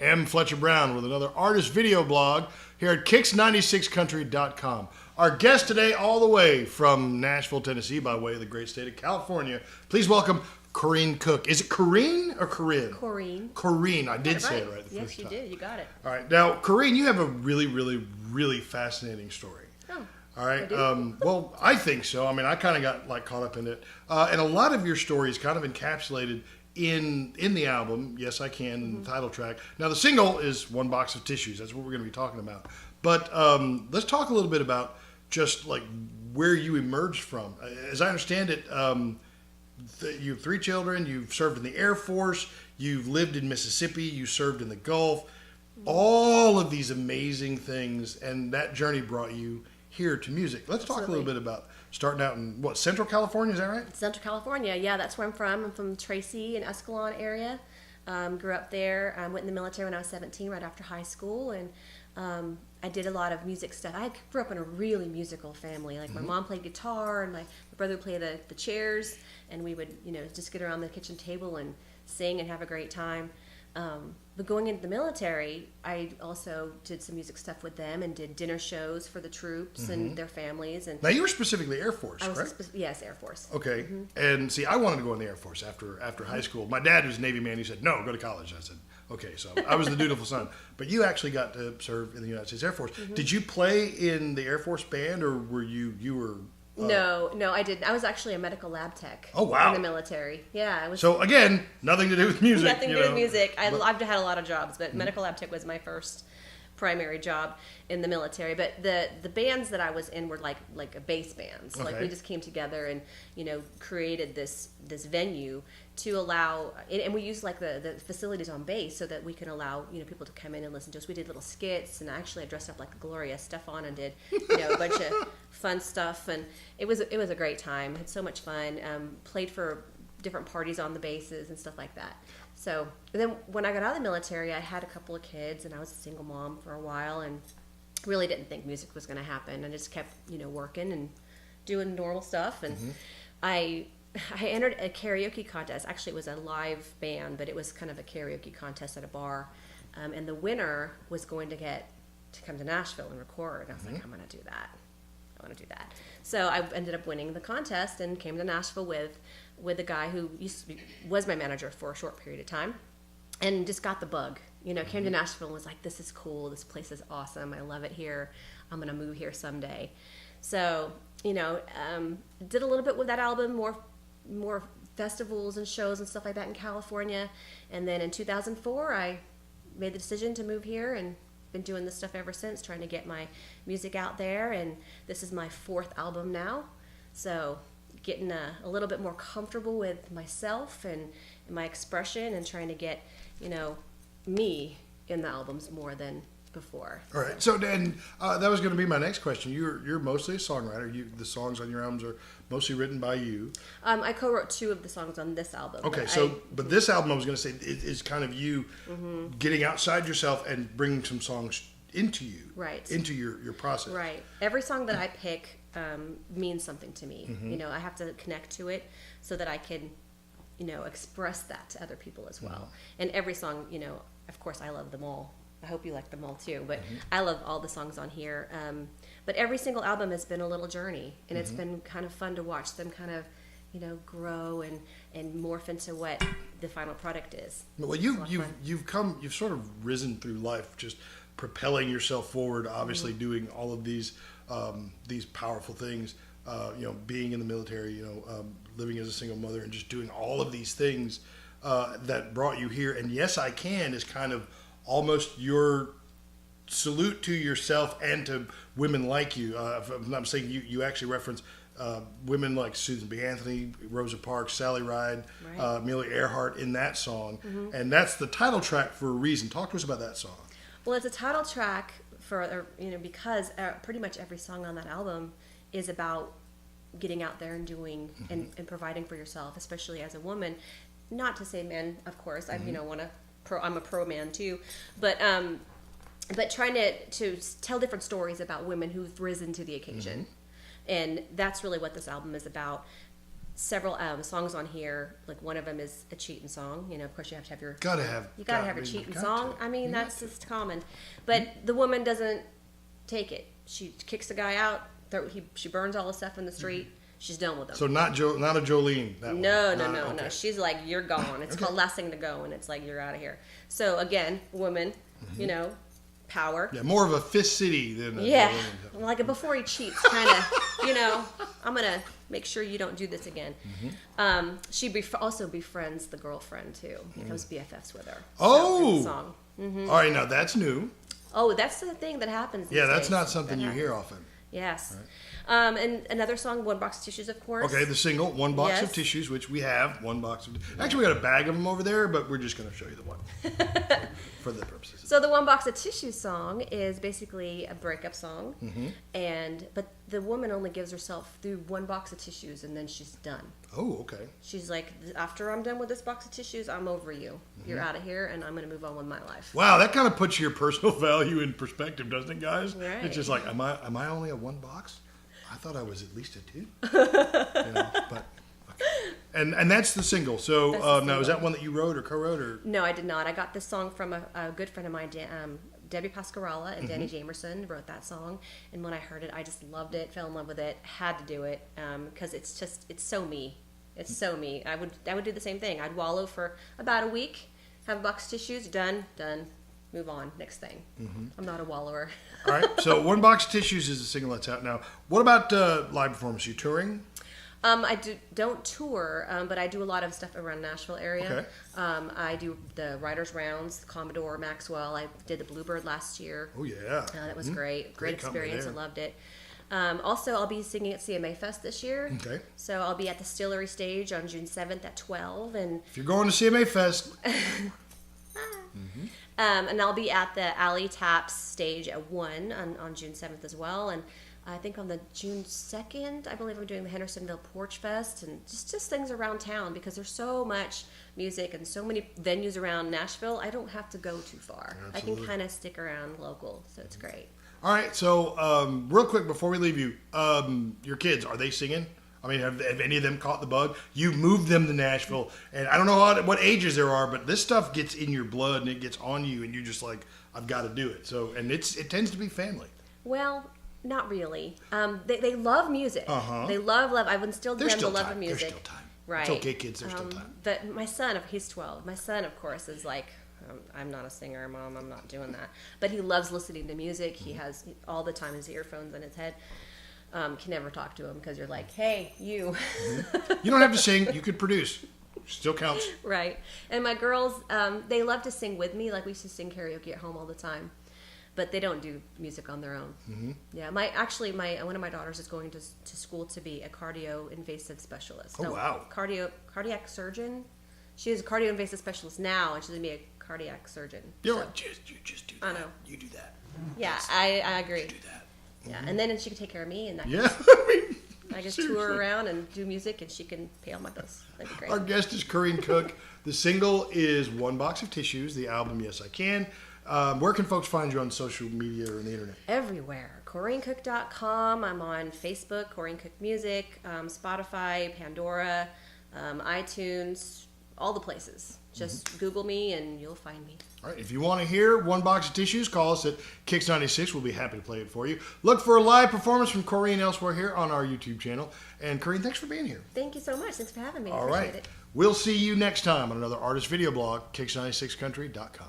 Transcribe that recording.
am Fletcher Brown with another artist video blog here at KIX96country.com. Our guest today, all the way from Nashville, Tennessee, by way of the great state of California. Please welcome Corinne Cook. Is it Corinne or Corinne? Corinne. Corinne. I did say it right the first time. Yes, you did. You got it. All right. Now, Corinne, you have a really, really, really fascinating story. Oh. All right. I Well, I think so. I mean, I kind of got caught up in it, and a lot of your story is kind of encapsulated in the album. Yes, I Can, in the title track. Now, the single is One Box of Tissues. That's what we're going to be talking about. But let's talk a little bit about just like where you emerged from. As I understand it, you have 3 children. You've served in the Air Force. You've lived in Mississippi. You served in the Gulf. All of these amazing things, and that journey brought you here to music. Let's talk a little bit about starting out in Central California, is that right? Central California, yeah, that's where I'm from. I'm from Tracy and Escalon area. Grew up there. Went in the military when I was 17, right after high school, and I did a lot of music stuff. I grew up in a really musical family. Like my mom played guitar, and my brother would play the chairs, and we would, just get around the kitchen table and sing and have a great time. But going into the military, I also did some music stuff with them and did dinner shows for the troops and their families. And now you were specifically Air Force, correct? Yes, Air Force. Okay. And see, I wanted to go in the Air Force after high school. My dad was a Navy man. He said, no, go to college. I said, okay. So I was the dutiful son. But you actually got to serve in the United States Air Force. Did you play in the Air Force band, or were you were... No, I didn't. I was actually a medical lab tech. Oh, wow. In the military. Yeah. I was. So, again, nothing to do with music. Nothing to do with music. I've had a lot of jobs, but medical lab tech was my first primary job in the military. But the bands that I was in were like a bass bands. Okay. Like we just came together and created this venue to allow, and we used like the facilities on base so that we can allow people to come in and listen to us. We did little skits, and actually I dressed up like Gloria Stefan and did a bunch of fun stuff, and it was a great time. Had so much fun. Played for different parties on the bases and stuff like that. So then when I got out of the military, I had a couple of kids, and I was a single mom for a while, and really didn't think music was going to happen. I just kept working and doing normal stuff, and I entered a karaoke contest. Actually, it was a live band, but it was kind of a karaoke contest at a bar, and the winner was going to come to Nashville and record. And I was like, I'm going to do that. I want to do that. So I ended up winning the contest and came to Nashville with a guy who was my manager for a short period of time, and just got the bug. Came to Nashville and was like, this is cool. This place is awesome. I love it here. I'm going to move here someday. So, did a little bit with that album, more festivals and shows and stuff like that in California. And then in 2004, I made the decision to move here and been doing this stuff ever since, trying to get my music out there. And this is my 4th album now. So getting a little bit more comfortable with myself and my expression, and trying to get, me in the albums more than before. All right. So then that was going to be my next question. You're mostly a songwriter. The songs on your albums are mostly written by you. I co-wrote 2 of the songs on this album. Okay. But this album, I was going to say, is kind of you getting outside yourself and bringing some songs into you. Right. Into your process. Right. Every song that I pick means something to me. I have to connect to it so that I can, express that to other people as well. And every song, of course, I love them all. I hope you like them all too, but I love all the songs on here. But every single album has been a little journey, and it's been kind of fun to watch them kind of, grow and morph into what the final product is. Well, you've sort of risen through life, just propelling yourself forward. Obviously, doing all of these powerful things. Being in the military, living as a single mother, and just doing all of these things that brought you here. And Yes, I Can is kind of almost your salute to yourself and to women like you. If I'm not mistaken, you actually reference women like Susan B. Anthony, Rosa Parks, Sally Ride, right. Amelia Earhart in that song. And that's the title track for a reason. Talk to us about that song. Well, it's a title track for, because pretty much every song on that album is about getting out there and doing and providing for yourself, especially as a woman. Not to say men, of course. I'm a pro man too, but trying to tell different stories about women who've risen to the occasion, and that's really what this album is about. several songs on here. Like one of them is a cheating song. You know, of course you have to have your Gotta have your cheating song. I mean, that's just common. But the woman doesn't take it. She kicks the guy out. She burns all the stuff in the street. She's done with him. So not a Jolene. That No. Okay. She's like, you're gone. It's called Last Thing to Go, and it's like, you're out of here. So again, woman, you know, power. Yeah, more of a Fist City than a Yeah, Jolene. like a before he cheats, kind of, you know, I'm going to make sure you don't do this again. She also befriends the girlfriend, too. He becomes BFFs with her. Oh! So, in the song. All right, now that's new. Oh, that's the thing that happens these Yeah, that's days. not something you hear often. Yes. And another song, One Box of Tissues, of course. Okay, the single, One Box of Yes. Tissues, which we have, one box of... Actually, we got a bag of them over there, but we're just going to show you the one for the purposes. So the One Box of Tissues song is basically a breakup song, but the woman only gives herself through one box of tissues, and then she's done. Oh, okay. She's like, after I'm done with this box of tissues, I'm over you. You're out of here, and I'm going to move on with my life. Wow, that kind of puts your personal value in perspective, doesn't it, guys? Right. It's just like, am I only a one box? I thought I was at least a two. But okay. And that's the single. So now, is that one that you wrote or co-wrote or? No, I did not. I got this song from a good friend of mine, Debbie Pascarella, and Danny Jamerson wrote that song. And when I heard it, I just loved it, fell in love with it, had to do it because it's so me. It's so me. I would do the same thing. I'd wallow for about a week, have a box of tissues, done, move on, next thing. I'm not a wallower. All right. So One Box of Tissues is the single that's out now. What about live performance? You touring? I don't tour, but I do a lot of stuff around Nashville area. Okay. I do the Writers Rounds, Commodore, Maxwell. I did the Bluebird last year. Oh, yeah. That was great. Great company experience. I there. loved it. Also, I'll be singing at CMA Fest this year. Okay. So I'll be at the Stillery stage on June 7th at 12. And If you're going to CMA Fest, and I'll be at the Alley Taps stage at 1 on June 7th as well. And I think on the June 2nd, I believe I'm doing the Hendersonville Porch Fest and just things around town because there's so much music and so many venues around Nashville. I don't have to go too far. Absolutely. I can kind of stick around local, so it's great. all right. So real quick before we leave you, your kids, are they singing? I mean, have any of them caught the bug? You moved them to Nashville, and I don't know what ages there are, but this stuff gets in your blood and it gets on you, and you're just like, I've got to do it. So, and it tends to be family. Well, not really. They love music. They love. I've instilled in There's them the still love time. of music. There's still time. Right. It's okay, kids. There's still time. But my son, he's 12. My son, of course, is like, I'm not a singer, Mom. I'm not doing that. But he loves listening to music. He has all the time his earphones in his head. Can never talk to him because you're like, hey, you. You don't have to sing. You could produce. Still counts. Right. And my girls, they love to sing with me. Like we used to sing karaoke at home all the time. But they don't do music on their own. Yeah, one of my daughters is going to school to be a cardio-invasive specialist. Oh, wow. Cardiac surgeon. She is a cardio-invasive specialist now, and she's going to be a cardiac surgeon. You So, just do that. I know. You do that. yeah, I agree. You do that. Yeah, and then she can take care of me, and Yeah. I mean, I just seriously. tour around and do music, and she can pay all my bills. That'd be great. Our guest is Corinne Cook. The single is One Box of Tissues. The album, Yes I Can. Where can folks find you on social media or on the internet? Everywhere. CorinneCook.com. I'm on Facebook, Corinne Cook Music, Spotify, Pandora, iTunes, all the places. Just Google me and you'll find me. All right, if you want to hear One Box of Tissues, call us at KIX96. We'll be happy to play it for you. Look for a live performance from Corinne elsewhere here on our YouTube channel. And Corinne, thanks for being here. Thank you so much. Thanks for having me. All Appreciate right. it. We'll see you next time on another artist video blog, KIX96country.com.